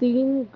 3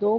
2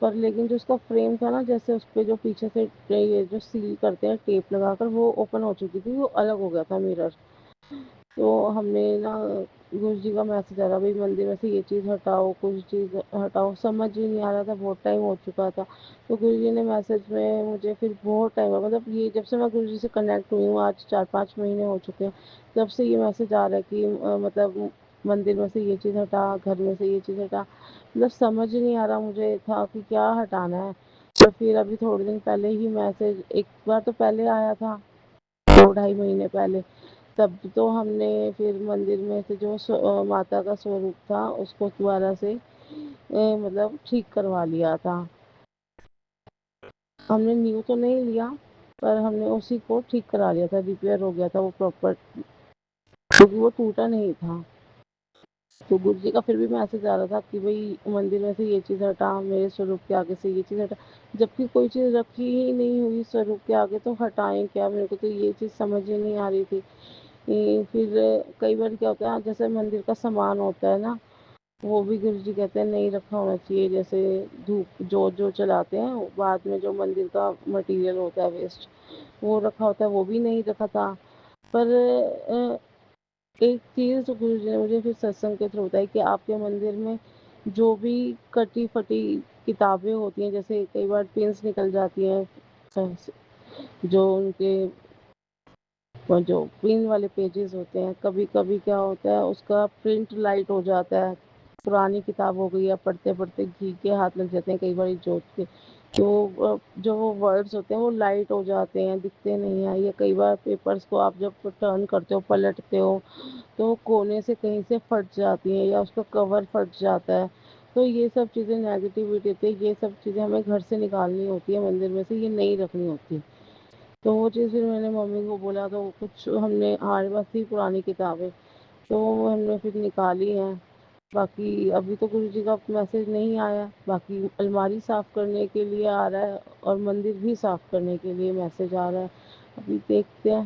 پر لیکن جو اس کا فریم تھا نا، جیسے اس پہ جو پیچھے سے یہ جو سیل کرتے ہیں ٹیپ لگا کر، وہ اوپن ہو چکی تھی، وہ الگ ہو گیا تھا میرر۔ تو ہم نے نا گرو جی کا میسج آ رہا بھائی مندر میں سے یہ چیز ہٹاؤ، کچھ چیز ہٹاؤ، سمجھ ہی نہیں آ رہا تھا، بہت ٹائم ہو چکا تھا۔ تو گرو جی نے میسج میں مجھے پھر بہت ٹائم ہوا، مطلب یہ جب سے میں گرو جی سے کنیکٹ ہوئی ہوں آج 4-5 مہینے ہو چکے ہیں، جب سے یہ میسج آ رہا ہے کہ مطلب مندر میں سے یہ چیز ہٹا، گھر میں سے یہ چیز ہٹا، مطلب سمجھ نہیں آ رہا مجھے تھا کہ کیا ہٹانا ہے۔ تو پھر ابھی تھوڑے دن پہلے ہی میسج ایک بار تو پہلے آیا تھا، 2-2.5 مہینے پہلے، تب تو ہم نے پھر مندر میں سے جو ماتا کا سوروپ تھا اس کو دوبارہ سے مطلب ٹھیک کروا لیا تھا۔ ہم نے نیو تو نہیں لیا، پر ہم نے اسی کو ٹھیک کرا لیا تھا، ریپیئر ہو گیا تھا وہ پراپر، کیونکہ وہ ٹوٹا نہیں تھا۔ تو گرو جی کا پھر بھی میسج آ رہا تھا کہ بھائی مندر میں سے یہ چیز ہٹا، میرے سوروپ کے آگے سے یہ چیز ہٹا، جبکہ کوئی چیز رکھی ہی نہیں ہوئی سوروپ کے آگے، تو ہٹائیں کیا؟ میرے کو تو یہ چیز سمجھ ہی نہیں آ رہی تھی۔ پھر کئی بار کیا ہوتا ہے، جیسے مندر کا سامان ہوتا ہے نا، وہ بھی گرو جی کہتے ہیں نہیں رکھا ہونا چاہیے، جیسے دھوپ جو چلاتے ہیں بعد میں، جو مندر کا مٹیریل ہوتا ہے ویسٹ، وہ رکھا ہوتا ہے، وہ بھی نہیں رکھا تھا۔ پر ایک چیز گرو جی نے مجھے پھر ستسنگ کے تھرو بتائی کہ آپ کے مندر میں جو بھی کٹی پھٹی کتابیں ہوتی ہیں، جیسے کئی بار پینس نکل جاتی ہیں، جو ان کے جو پین والے پیجز ہوتے ہیں، کبھی کبھی کیا ہوتا ہے اس کا پرنٹ لائٹ ہو جاتا ہے، پرانی کتاب ہو گئی ہے، پڑھتے پڑھتے گھی کے ہاتھ لگ جاتے ہیں کئی بار جوت کے، تو جو وہ ورڈز ہوتے ہیں وہ لائٹ ہو جاتے ہیں، دکھتے نہیں ہیں، یا کئی بار پیپرز کو آپ جب ٹرن کرتے ہو، پلٹتے ہو، تو کونے سے کہیں سے پھٹ جاتی ہیں، یا اس کا کور پھٹ جاتا ہے۔ تو یہ سب چیزیں نیگیٹیوٹی تھی، یہ سب چیزیں ہمیں گھر سے نکالنی ہوتی ہے، مندر میں سے یہ نہیں رکھنی ہوتی۔ تو وہ چیز پھر میں نے ممی کو بولا، تو کچھ ہم نے ہمارے پاس تھی پرانی کتابیں، تو وہ ہم نے پھر نکالی ہیں۔ باقی ابھی تو گرو جی کا میسج نہیں آیا، باقی الماری صاف کرنے کے لیے آ رہا ہے، اور مندر بھی صاف کرنے کے لیے میسج آ رہا ہے۔ ابھی دیکھتے ہیں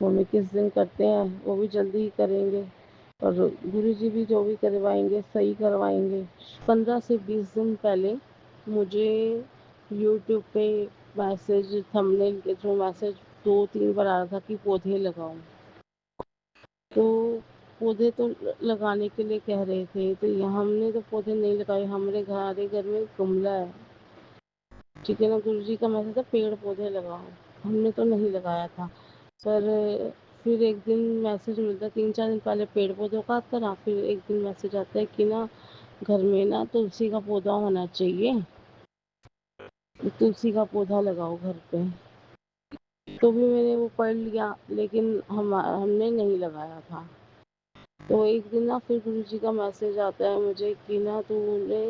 ممی کس دن کرتے ہیں، وہ بھی جلدی ہی کریں گے، اور گرو جی بھی جو بھی کروائیں گے صحیح کروائیں گے۔ 15 سے 20 دن پہلے مجھے یوٹیوب پہ میسج، تھمبنیل کے تھرو میسج 2-3 بار آ رہا تھا کہ پودے لگاؤ، تو پودے تو لگانے کے لیے کہہ رہے تھے، تو ہم نے تو پودے نہیں لگائے، ہمارے گھر میں گملہ ہے، ٹھیک ہے نا، گرو جی کا میسج تھا پیڑ پودے لگاؤ، ہم نے تو نہیں لگایا تھا۔ پر پھر ایک دن میسج ملتا، 3-4 دن پہلے پیڑ پودوں کا آتا نا، پھر ایک دن میسج آتا ہے کہ نا گھر میں نا تلسی کا پودا ہونا چاہیے، تلسی کا پودا لگاؤ گھر پہ۔ تو بھی میں نے وہ پڑھ لیا، لیکن ہم نے نہیں لگایا تھا۔ تو ایک دن نا پھر گرو جی کا میسج آتا ہے مجھے کہ نا تو نے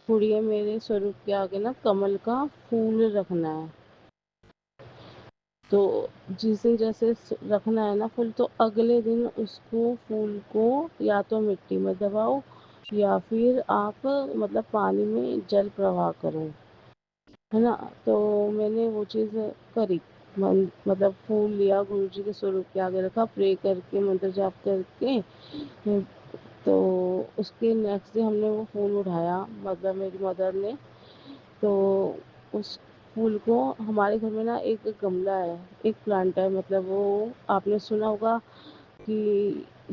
پڑیے میرے سوروپ کے آگے نا کمل کا پھول رکھنا ہے، تو جس دن جیسے رکھنا ہے نا پھول، تو اگلے دن اس کو پھول کو یا تو مٹی میں دباؤ، یا پھر آپ مطلب پانی میں جل پرواہ کرو، ہے نا۔ تو میں نے وہ چیز کری، مطلب پھول لیا، گرو جی کے سوروپ کے آگے رکھا، پرے کر کے منتر جاپ کر کے، تو اس کے نیکسٹ ڈے ہم نے وہ پھول اٹھایا، مطلب میری مدر نے، تو اس پھول کو ہمارے گھر میں نا ایک گملہ ہے، ایک پلانٹ ہے، مطلب وہ آپ نے سنا ہوگا کہ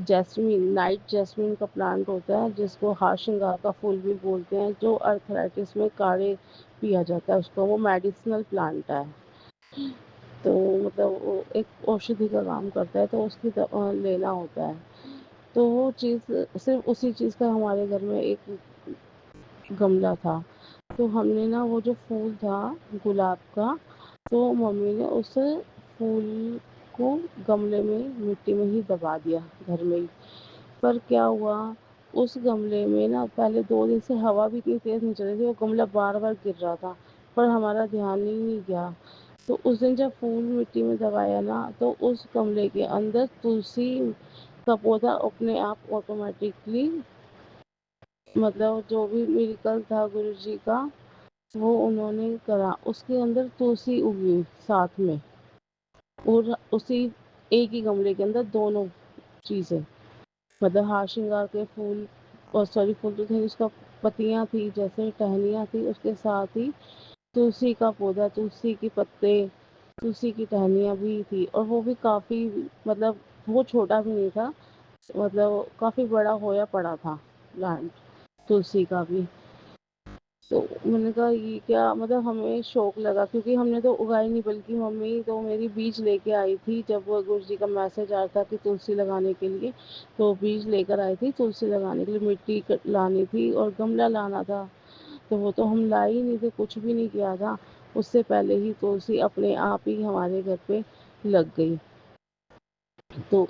جیسمین، نائٹ جیسمین کا پلانٹ ہوتا ہے، جس کو ہار شنگار کا پھول بھی بولتے ہیں، جو ارتھرائٹس میں کاڑھے پیا جاتا ہے اس کو، وہ میڈیسنل پلانٹ ہے، تو مطلب وہ ایک اوشدھی کا کام کرتا ہے، تو اس کی لینا ہوتا ہے۔ تو وہ چیز، صرف اسی چیز کا ہمارے گھر میں ایک گملہ تھا، تو ہم نے نا وہ جو پھول تھا گلاب کا، تو ممی نے اس پھول کو گملے میں مٹی میں ہی دبا دیا گھر میں ہی۔ پر کیا ہوا، اس گملے میں نا پہلے 2 دن سے ہوا بھی اتنی تیز نہیں چل رہی تھی، وہ گملہ بار بار گر رہا تھا، پر ہمارا دھیان ہی نہیں گیا۔ تو اس دن جب پھول مٹی میں دبایا نا، تو اس گملے کے اندر تلسی کا پودا اپنے آپ آٹومیٹکلی، مطلب جو بھی میریکل تھا گرو جی کا وہ انہوں نے کرا، اس کے اندر تلسی اگی ساتھ میں، اور اسی ایک ہی گملے کے اندر دونوں چیزیں، مطلب ہار شنگار کے پھول، اور سوری پھول تو تھے اس کا پتیاں تھی جیسے ٹہنیاں تھی، اس کے ساتھ ہی تلسی کا پودا، تلسی کے پتے، تلسی کی ٹہنیاں بھی تھی، اور وہ بھی کافی مطلب وہ چھوٹا بھی نہیں تھا، مطلب کافی بڑا ہویا پڑا تھا پلانٹ تلسی کا بھی۔ تو میں نے کہا یہ کیا، مطلب ہمیں شوق لگا کیونکہ ہم نے تو اگائی نہیں، بلکہ ممی تو میری بیج لے کے آئی تھی جب وہ گرو جی کا میسج آیا تھا کہ تلسی لگانے کے لیے، تو بیج لے کر آئی تھی تلسی لگانے کے لیے، مٹی لانی تھی اور گملہ لانا تھا، تو وہ تو ہم لائے ہی نہیں تھے، کچھ بھی نہیں کیا تھا، اس سے پہلے ہی تلسی اپنے آپ ہی ہمارے گھر پہ لگ گئی۔ تو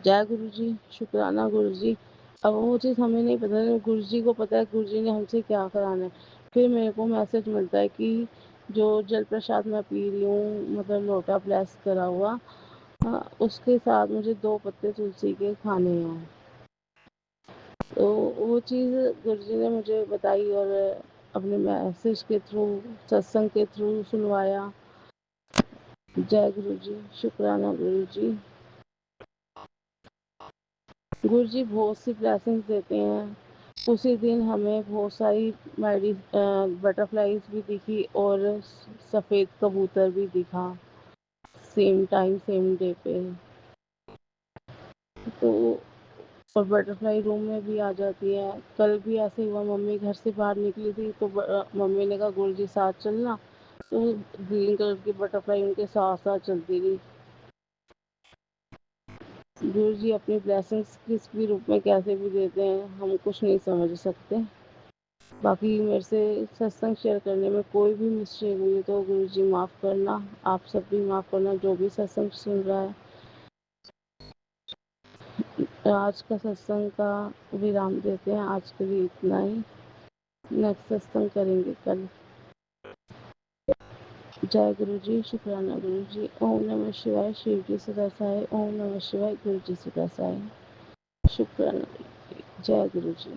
جے گرو جی، شکرانہ گرو جی۔ اب وہ چیز ہمیں نہیں پتا، گرو جی کو پتا ہے گرو جی نے ہم سے کیا کرانا ہے۔ پھر میرے کو میسج ملتا ہے کہ جو جل پرساد میں پی رہی ہوں، مطلب لوٹا بلیس کرا ہوا، اس کے ساتھ مجھے 2 پتے تلسی کے کھانے ہیں۔ تو وہ چیز گرو جی نے مجھے بتائی اور اپنے میسج کے تھرو، ستسنگ کے تھرو سنوایا۔ جے گرو جی، شکرانہ گرو جی۔ گرو جی بہت سی بلیسنگس دیتے ہیں۔ اسی دن ہمیں بہت ساری بٹرفلائیز بھی دکھی اور سفید کبوتر بھی دکھا، سیم ٹائم سیم ڈے پہ۔ تو اور بٹرفلائی روم میں بھی آ جاتی ہے۔ کل بھی ایسے ہوا، ممی گھر سے باہر نکلی تھی تو ممی نے کہا گرو جی ساتھ چلنا، تو گرین کلر کی بٹرفلائی ان کے ساتھ ساتھ چلتی گئی۔ گرو جی اپنی بلیسنگس کس بھی روپ میں کیسے بھی دیتے ہیں، ہم کچھ نہیں سمجھ سکتے۔ باقی میرے سے ستسنگ شیئر کرنے میں کوئی بھی مسٹیک ہوئی تو گرو جی معاف کرنا، آپ سب بھی معاف کرنا جو بھی ستسنگ سن رہا ہے۔ آج کا ستسنگ کا ورام دیتے ہیں، آج کے لیے اتنا ہی، نیکسٹ ستسنگ کریں گے کل۔ جے گرو جی، شکرانہ گرو جی۔ اوم نمہ شیوائے، شیو جی سدا سہائے، اوم نمہ شیوائے، گرو جی سدا سہائے، شکرانہ گرو جی، جے گرو جی۔